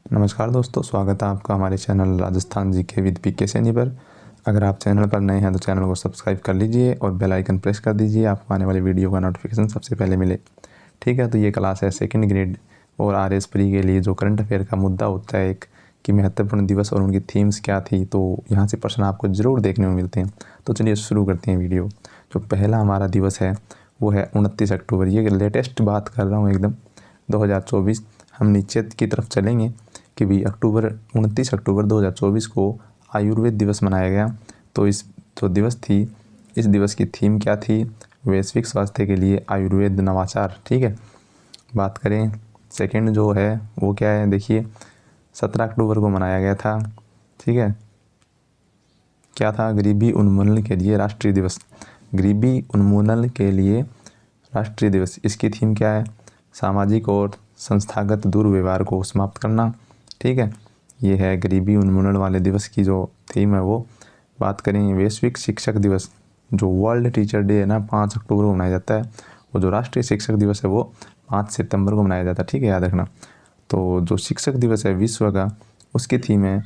नमस्कार दोस्तों, स्वागत है आपका हमारे चैनल राजस्थान जीके विद पीके सैनी पर। अगर आप चैनल पर नए हैं तो चैनल को सब्सक्राइब कर लीजिए और बेल आइकन प्रेस कर दीजिए, आपको आने वाली वीडियो का नोटिफिकेशन सबसे पहले मिले। ठीक है, तो ये क्लास है सेकंड ग्रेड और आरएस प्री के लिए जो करंट अफेयर का मुद्दा होता है एक कि महत्वपूर्ण दिवस और उनकी थीम्स क्या थी, तो यहाँ से प्रश्न आपको ज़रूर देखने को मिलते हैं। तो चलिए शुरू करते हैं वीडियो। जो पहला हमारा दिवस है वो है 29 अक्टूबर। ये लेटेस्ट बात कर रहा हूँ एकदम 2024। हम नीचे की तरफ चलेंगे कि भी 29 अक्टूबर 2024 को आयुर्वेद दिवस मनाया गया। तो इस जो दिवस थी, इस दिवस की थीम क्या थी? वैश्विक स्वास्थ्य के लिए आयुर्वेद नवाचार। ठीक है, बात करें सेकंड जो है वो क्या है, देखिए 17 अक्टूबर को मनाया गया था। ठीक है, क्या था? गरीबी उन्मूलन के लिए राष्ट्रीय दिवस। गरीबी उन्मूलन के लिए राष्ट्रीय दिवस, इसकी थीम क्या है? सामाजिक और संस्थागत दुर्व्यवहार को समाप्त करना। ठीक है, ये है गरीबी उन्मूलन वाले दिवस की जो थीम है वो। बात करें वैश्विक शिक्षक दिवस, जो वर्ल्ड टीचर डे है ना, 5 अक्टूबर को मनाया जाता है। और जो राष्ट्रीय शिक्षक दिवस है वो 5 सितंबर को मनाया जाता है। ठीक है, याद रखना। तो जो शिक्षक दिवस है विश्व का, उसकी थीम है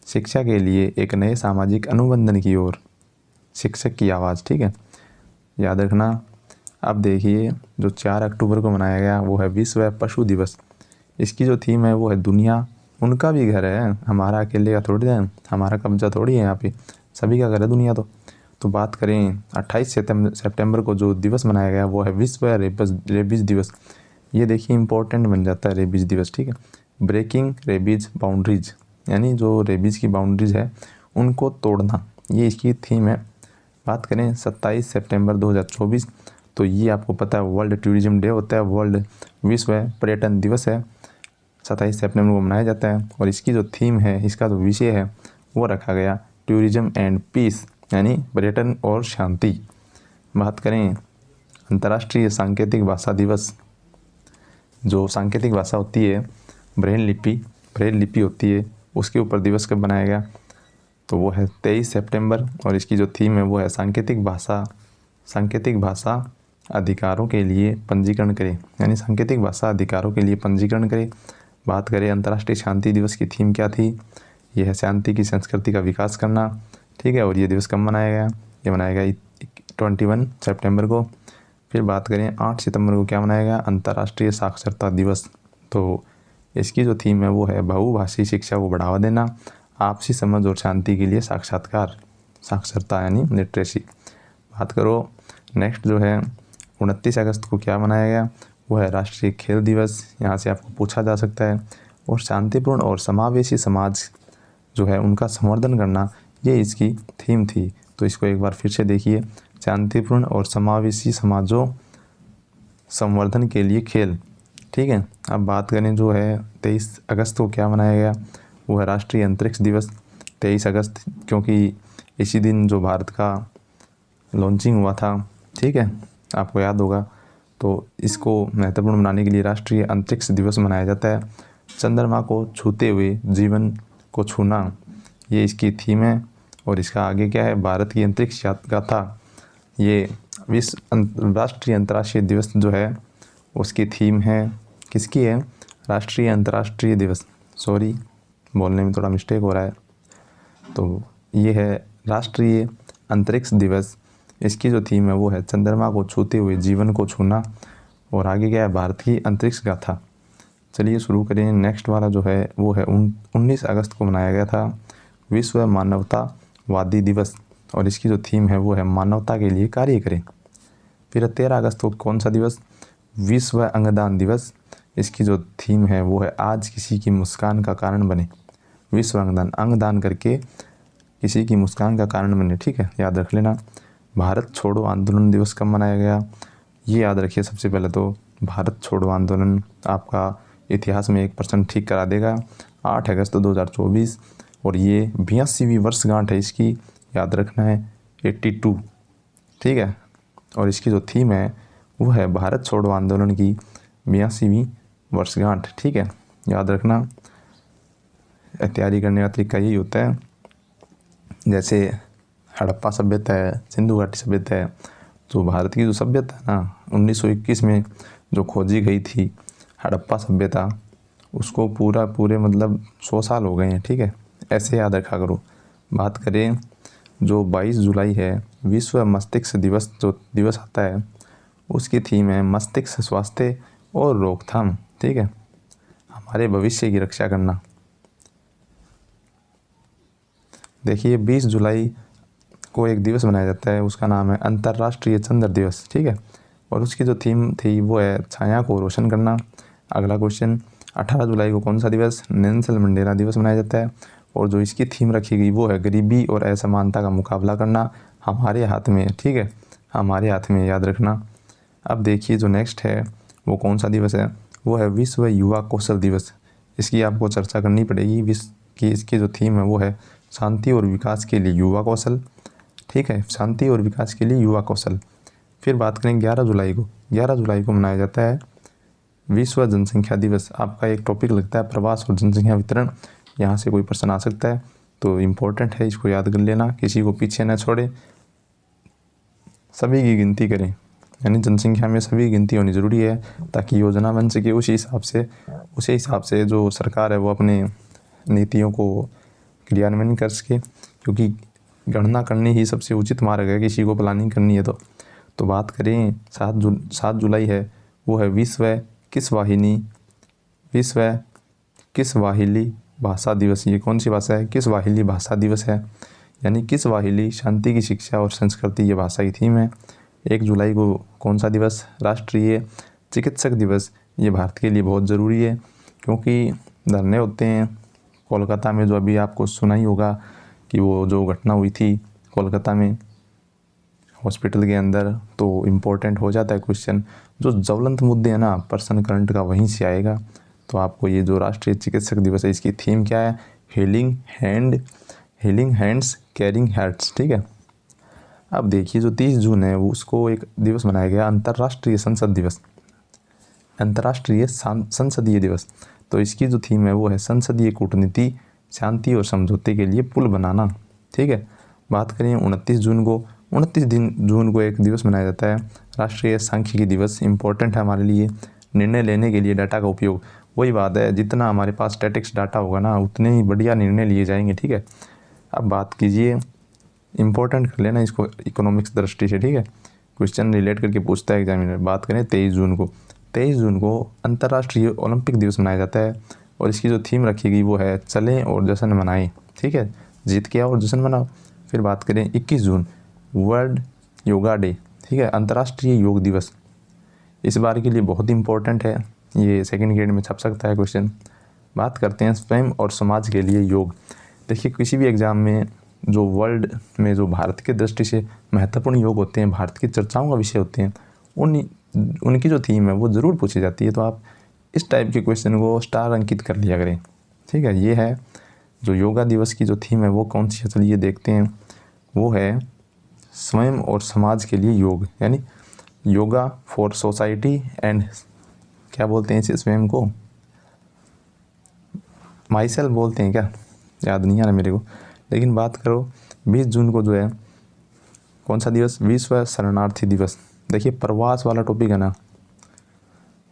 शिक्षा के लिए एक नए सामाजिक अनुबंधन की ओर, शिक्षक की आवाज़। ठीक है, याद रखना। अब देखिए जो 4 अक्टूबर को मनाया गया वो है विश्व पशु दिवस। इसकी जो थीम है वो है दुनिया उनका भी घर है, हमारा अकेले का थोड़ी है, हमारा कब्जा थोड़ी है यहाँ पे, सभी का घर है दुनिया। तो बात करें 28 सितंबर को जो दिवस मनाया गया वो है विश्व रेबीज दिवस। ये देखिए इंपॉर्टेंट बन जाता है रेबीज दिवस। ठीक है, ब्रेकिंग रेबीज बाउंड्रीज, यानी जो रेबीज की बाउंड्रीज है उनको तोड़ना, ये इसकी थीम है। बात करें 27 सितंबर 2024, तो ये आपको पता है वर्ल्ड टूरिज्म डे होता है, वर्ल्ड विश्व पर्यटन दिवस है। 27 सितंबर को मनाया जाता है और इसकी जो थीम है, इसका जो विषय है वो रखा गया टूरिज्म एंड पीस, यानी पर्यटन और शांति। बात करें अंतर्राष्ट्रीय सांकेतिक भाषा दिवस, जो सांकेतिक भाषा होती है ब्रेल लिपि होती है, उसके ऊपर दिवस कब बनाया गया? तो वो है 23 सितंबर और इसकी जो थीम है वो है सांकेतिक भाषा अधिकारों के लिए पंजीकरण करें, यानी सांकेतिक भाषा अधिकारों के लिए पंजीकरण करें। बात करें अंतर्राष्ट्रीय शांति दिवस की थीम क्या थी? यह है शांति की संस्कृति का विकास करना। ठीक है, और ये दिवस कब मनाया गया? ये मनाया गया 21 सितंबर को। फिर बात करें 8 सितंबर को क्या मनाया गया? अंतर्राष्ट्रीय साक्षरता दिवस। तो इसकी जो थीम है वो है बहुभाषी शिक्षा को बढ़ावा देना, आपसी समझ और शांति के लिए साक्षरता यानी लिटरेसी। बात करो नेक्स्ट जो है 29 अगस्त को क्या मनाया गया? वो है राष्ट्रीय खेल दिवस। यहाँ से आपको पूछा जा सकता है। और शांतिपूर्ण और समावेशी समाज जो है उनका संवर्धन करना, ये इसकी थीम थी। तो इसको एक बार फिर से देखिए, शांतिपूर्ण और समावेशी समाजों संवर्धन के लिए खेल। ठीक है, अब बात करें जो है 23 अगस्त को क्या मनाया गया? वो है राष्ट्रीय अंतरिक्ष दिवस। 23 अगस्त क्योंकि इसी दिन जो भारत का लॉन्चिंग हुआ था, ठीक है, आपको याद होगा। तो इसको महत्वपूर्ण बनाने के लिए राष्ट्रीय अंतरिक्ष दिवस मनाया जाता है। चंद्रमा को छूते हुए जीवन को छूना, ये इसकी थीम है। और इसका आगे क्या है? भारत की अंतरिक्ष गाथा। ये राष्ट्रीय अंतर्राष्ट्रीय दिवस जो है उसकी थीम है, किसकी है? राष्ट्रीय अंतर्राष्ट्रीय दिवस, सॉरी बोलने में थोड़ा मिस्टेक हो रहा है। तो ये है राष्ट्रीय अंतरिक्ष दिवस। इसकी जो थीम है वो है चंद्रमा को छूते हुए जीवन को छूना। और आगे क्या है? भारत की अंतरिक्ष गाथा। चलिए शुरू करें। नेक्स्ट वाला जो है वो है 19 अगस्त को मनाया गया था विश्व मानवतावादी दिवस। और इसकी जो थीम है वो है मानवता के लिए कार्य करें। फिर 13 अगस्त को कौन सा दिवस? विश्व अंगदान दिवस। इसकी जो थीम है वो है आज किसी की मुस्कान का कारण बने। विश्व अंगदान करके किसी की मुस्कान का कारण बने। ठीक है, याद रख लेना। भारत छोड़ो आंदोलन दिवस कब मनाया गया? ये याद रखिए सबसे पहले तो, भारत छोड़ो आंदोलन आपका इतिहास में 1% ठीक करा देगा। 8 अगस्त 2024 और ये 82वीं वर्षगांठ है इसकी, याद रखना है 82। ठीक है, और इसकी जो थीम है वो है भारत छोड़ो आंदोलन की 82वीं वर्षगांठ। ठीक है, याद रखना। तैयारी करने का तरीका यही होता है, जैसे हड़प्पा सभ्यता है, सिंधु घाटी सभ्यता है, जो भारत की जो सभ्यता है ना 1921 में जो खोजी गई थी हड़प्पा सभ्यता, उसको पूरे मतलब 100 साल हो गए हैं, ठीक है, ऐसे याद रखा करो। बात करें जो 22 जुलाई है विश्व मस्तिष्क दिवस, जो दिवस आता है उसकी थीम है मस्तिष्क स्वास्थ्य और रोकथाम, ठीक है, हमारे भविष्य की रक्षा करना। देखिए 20 जुलाई को एक दिवस मनाया जाता है, उसका नाम है अंतर्राष्ट्रीय चंद्र दिवस, ठीक है, और उसकी जो थीम थी वो है छाया को रोशन करना। अगला क्वेश्चन, 18 जुलाई को कौन सा दिवस, नेल्सन मंडेला दिवस मनाया जाता है, और जो इसकी थीम रखी गई वो है गरीबी और असमानता का मुकाबला करना हमारे हाथ में, ठीक है, हमारे हाथ में, याद रखना। अब देखिए जो नेक्स्ट है वो कौन सा दिवस है, वो है विश्व युवा कौशल दिवस। इसकी आपको चर्चा करनी पड़ेगी। विश्व की इसकी जो थीम है वो है शांति और विकास के लिए युवा कौशल, ठीक है, शांति और विकास के लिए युवा कौशल। फिर बात करें 11 जुलाई को, 11 जुलाई को मनाया जाता है विश्व जनसंख्या दिवस। आपका एक टॉपिक लगता है प्रवास और जनसंख्या वितरण, यहाँ से कोई प्रश्न आ सकता है, तो इम्पोर्टेंट है, इसको याद कर लेना, किसी को पीछे न छोड़े, सभी की गिनती करें, यानी जनसंख्या में सभी गिनती होनी ज़रूरी है ताकि योजना बन सके। उसी हिसाब से जो सरकार है वो अपने नीतियों को क्रियान्वयन कर सके, क्योंकि गणना करनी ही सबसे उचित मार्ग है किसी को प्लानिंग करनी है तो बात करें 7 जुलाई है, वो है विश्व किस्वाहिली भाषा दिवस। ये कौन सी भाषा है, किस्वाहिली भाषा दिवस है, यानी किस्वाहिली शांति की शिक्षा और संस्कृति, ये भाषा की थीम है। 1 जुलाई को कौन सा दिवस, राष्ट्रीय चिकित्सक दिवस। ये भारत के लिए बहुत ज़रूरी है क्योंकि धरने होते हैं कोलकाता में, जो अभी आपको सुना ही होगा कि वो जो घटना हुई थी कोलकाता में हॉस्पिटल के अंदर, तो इम्पोर्टेंट हो जाता है क्वेश्चन। जो ज्वलंत मुद्दे हैं ना पर्सन करंट का, वहीं से आएगा। तो आपको ये जो राष्ट्रीय चिकित्सक दिवस है इसकी थीम क्या है, हीलिंग हैंड्स केयरिंग हार्ट्स, ठीक है। अब देखिए जो 30 जून है वो उसको एक दिवस मनाया गया अंतर्राष्ट्रीय संसदीय दिवस। तो इसकी जो थीम है वो है संसदीय कूटनीति, शांति और समझौते के लिए पुल बनाना, ठीक है। बात करें 29 जून को एक दिवस मनाया जाता है राष्ट्रीय सांख्यिकी दिवस। इम्पोर्टेंट है हमारे लिए, निर्णय लेने के लिए डाटा का उपयोग। वही बात है, जितना हमारे पास स्टैटिक्स डाटा होगा ना उतने ही बढ़िया निर्णय लिए जाएंगे, ठीक है। अब बात कीजिए, इम्पोर्टेंट कर लेना इसको इकोनॉमिक्स दृष्टि से, ठीक है, क्वेश्चन रिलेट करके पूछता है एग्जामिनर। बात करें 23 जून को अंतर्राष्ट्रीय ओलंपिक दिवस मनाया जाता है, और इसकी जो थीम रखी गई वो है चलें और जश्न मनाएं, ठीक है, जीत के आओ और जश्न मनाओ। फिर बात करें 21 जून वर्ल्ड योगा डे, ठीक है, अंतर्राष्ट्रीय योग दिवस। इस बार के लिए बहुत इंपॉर्टेंट है, ये सेकंड ग्रेड में छप सकता है क्वेश्चन। बात करते हैं स्वयं और समाज के लिए योग। देखिए किसी भी एग्ज़ाम में जो वर्ल्ड में जो भारत के दृष्टि से महत्वपूर्ण योग होते हैं, भारत की चर्चाओं का विषय होते हैं, उनकी जो थीम है वो ज़रूर पूछी जाती है। तो आप इस टाइप के क्वेश्चन को स्टार अंकित कर लिया करें, ठीक है। ये है जो योगा दिवस की जो थीम है वो कौन सी है, चलिए देखते हैं। वो है स्वयं और समाज के लिए योग, यानी योगा फॉर सोसाइटी एंड, क्या बोलते हैं इसे, स्वयं को माई सेल्फ बोलते हैं क्या, याद नहीं आ रहा मेरे को। लेकिन बात करो 20 जून को जो है कौन सा दिवस, विश्व शरणार्थी दिवस। देखिए प्रवास वाला टॉपिक है ना,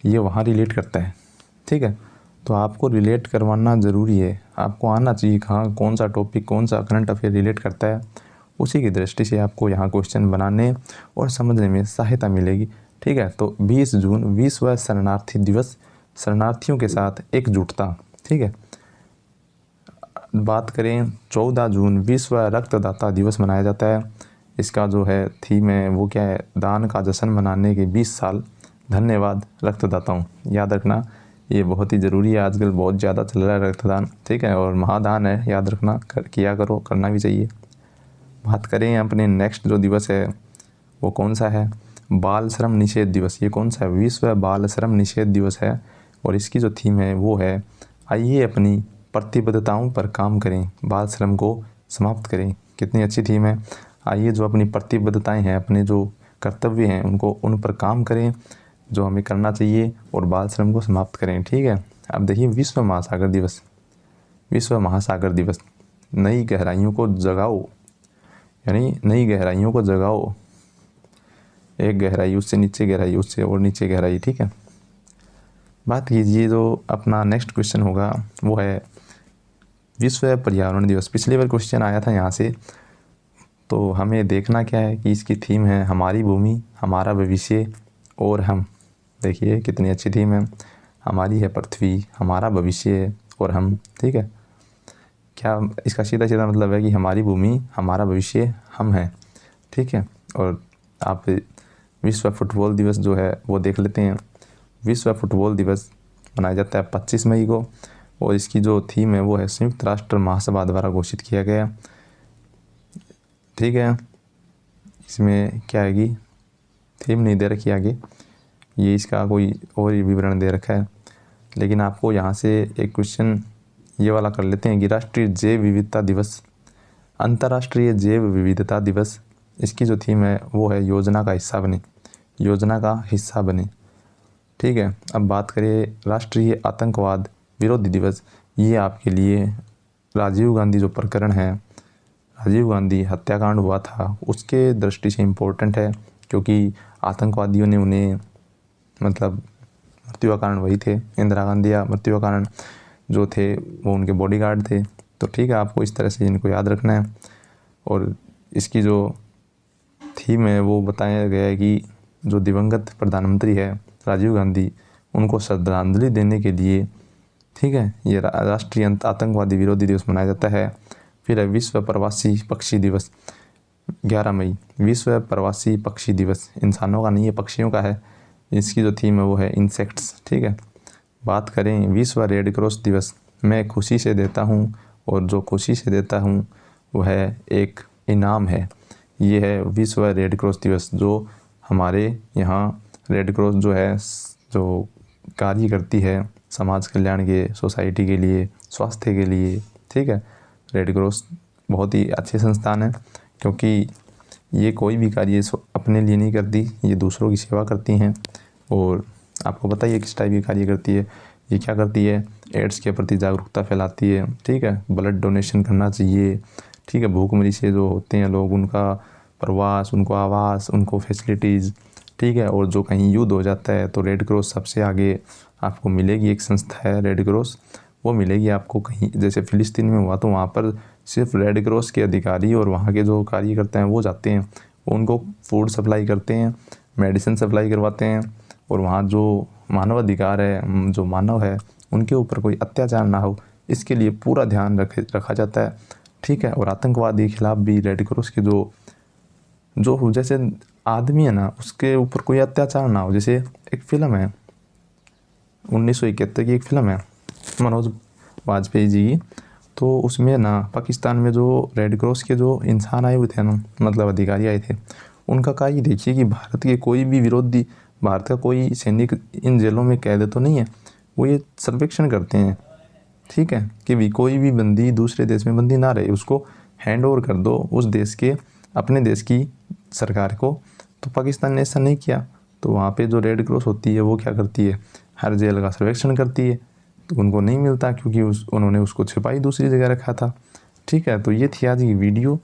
ये वहाँ रिलेट करता है, ठीक है। तो आपको रिलेट करवाना ज़रूरी है, आपको आना चाहिए कहाँ कौन सा टॉपिक, कौन सा करंट अफेयर रिलेट करता है। उसी की दृष्टि से आपको यहाँ क्वेश्चन बनाने और समझने में सहायता मिलेगी, ठीक है। तो 20 जून विश्व शरणार्थी दिवस, शरणार्थियों के साथ एकजुटता, ठीक है। बात करें 14 जून विश्व रक्तदाता दिवस मनाया जाता है। इसका जो है थीम है वो क्या है, दान का जश्न मनाने के 20 साल, धन्यवाद रक्तदाताओं। याद रखना ये बहुत ही ज़रूरी है, आजकल बहुत ज़्यादा चल रहा है रक्तदान, ठीक है, और महादान है, याद रखना, किया करो, करना भी चाहिए। बात करें अपने नेक्स्ट जो दिवस है वो कौन सा है, बाल श्रम निषेध दिवस। ये कौन सा है, विश्व बाल श्रम निषेध दिवस है, और इसकी जो थीम है वो है आइए अपनी प्रतिबद्धताओं पर काम करें, बाल श्रम को समाप्त करें। कितनी अच्छी थीम है, आइए जो अपनी प्रतिबद्धताएं हैं, अपने जो कर्तव्य हैं उन पर काम करें, जो हमें करना चाहिए, और बाल श्रम को समाप्त करें, ठीक है। अब देखिए विश्व महासागर दिवस, नई गहराइयों को जगाओ, यानी नई गहराइयों को जगाओ, एक गहराई उससे नीचे गहराई, उससे और नीचे गहराई, ठीक है। बात कीजिए जो अपना नेक्स्ट क्वेश्चन होगा वो है विश्व पर्यावरण दिवस। पिछली बार क्वेश्चन आया था यहाँ से, तो हमें देखना क्या है कि इसकी थीम है हमारी भूमि हमारा भविष्य और हम। देखिए कितनी अच्छी थीम है, हमारी है पृथ्वी, हमारा भविष्य और हम। ठीक है, क्या इसका सीधा सीधा मतलब है कि हमारी भूमि हमारा भविष्य हम हैं। ठीक है, और आप विश्व फुटबॉल दिवस जो है वो देख लेते हैं। विश्व फुटबॉल दिवस मनाया जाता है 25 मई को, और इसकी जो थीम है वो है संयुक्त राष्ट्र महासभा द्वारा घोषित किया गया। ठीक है, इसमें क्या है कि थीम नहीं दे रखी आगे, ये इसका कोई और ही विवरण दे रखा है। लेकिन आपको यहाँ से एक क्वेश्चन ये वाला कर लेते हैं कि राष्ट्रीय जैव विविधता दिवस, अंतर्राष्ट्रीय जैव विविधता दिवस, इसकी जो थीम है वो है योजना का हिस्सा बने, योजना का हिस्सा बने। ठीक है, अब बात करें राष्ट्रीय आतंकवाद विरोधी दिवस, ये आपके लिए राजीव गांधी जो प्रकरण है, राजीव गांधी हत्याकांड हुआ था उसके दृष्टि से इम्पोर्टेंट है, क्योंकि आतंकवादियों ने उन्हें मतलब मृत्यु का कारण वही थे, इंदिरा गांधी या मृत्यु का कारण जो थे वो उनके बॉडीगार्ड थे। तो ठीक है, आपको इस तरह से इनको याद रखना है। और इसकी जो थीम है वो बताया गया है कि जो दिवंगत प्रधानमंत्री है राजीव गांधी, उनको श्रद्धांजलि देने के लिए, ठीक है, ये राष्ट्रीय आतंकवादी विरोधी दिवस मनाया जाता है। फिर है विश्व प्रवासी पक्षी दिवस, 11 मई, विश्व प्रवासी पक्षी दिवस, इंसानों का नहीं है पक्षियों का है। इसकी जो थीम है वो है इंसेक्ट्स। ठीक है, बात करें विश्व रेड क्रॉस दिवस, मैं खुशी से देता हूँ और जो खुशी से देता हूँ वह एक इनाम है। ये है विश्व रेड क्रॉस दिवस, जो हमारे यहाँ रेड क्रॉस जो है जो कार्य करती है समाज कल्याण के, सोसाइटी के लिए, स्वास्थ्य के लिए। ठीक है, रेड क्रॉस बहुत ही अच्छे संस्थान है, क्योंकि ये कोई भी कार्य अपने लिए नहीं करती, ये दूसरों की सेवा करती हैं। और आपको पता ही है किस टाइप की कार्य करती है। ये क्या करती है, एड्स के प्रति जागरूकता फैलाती है। ठीक है, ब्लड डोनेशन करना चाहिए। ठीक है, भूखमरी से जो होते हैं लोग, उनका प्रवास, उनको आवास, उनको फैसिलिटीज़। ठीक है, और जो कहीं युद्ध हो जाता है तो रेड क्रॉस सबसे आगे आपको मिलेगी। एक संस्था है रेड क्रॉस, वो मिलेगी आपको कहीं, जैसे फ़िलिस्तीन में हुआ तो वहाँ पर सिर्फ रेड क्रॉस के अधिकारी और वहाँ के जो कार्यकर्ता हैं वो जाते हैं, वो उनको फूड सप्लाई करते हैं, मेडिसिन सप्लाई करवाते हैं, और वहाँ जो मानव अधिकार है, जो मानव है, उनके ऊपर कोई अत्याचार ना हो, इसके लिए पूरा ध्यान रखा जाता है। ठीक है, और आतंकवाद के खिलाफ भी रेड क्रॉस के जो जैसे आदमी है ना, उसके ऊपर कोई अत्याचार ना हो। जैसे एक फ़िल्म है 1971 की, एक फ़िल्म है मनोज वाजपेयी जी की, तो उसमें ना पाकिस्तान में जो रेड क्रॉस के जो इंसान आए हुए थे ना, मतलब अधिकारी आए थे, उनका कार्य देखिए कि भारत के कोई भी विरोधी, भारत का कोई सैनिक इन जेलों में कैद तो नहीं है, वो ये सर्वेक्षण करते हैं। ठीक है, कि भी कोई भी बंदी दूसरे देश में बंदी ना रहे, उसको हैंड ओवर कर दो उस देश के, अपने देश की सरकार को। तो पाकिस्तान ने ऐसा नहीं किया, तो वहाँ पे जो रेड क्रॉस होती है वो क्या करती है, हर जेल का सर्वेक्षण करती है। तो उनको नहीं मिलता, क्योंकि उन्होंने उसको छिपाई दूसरी जगह रखा था। ठीक है, तो ये थी आज की वीडियो।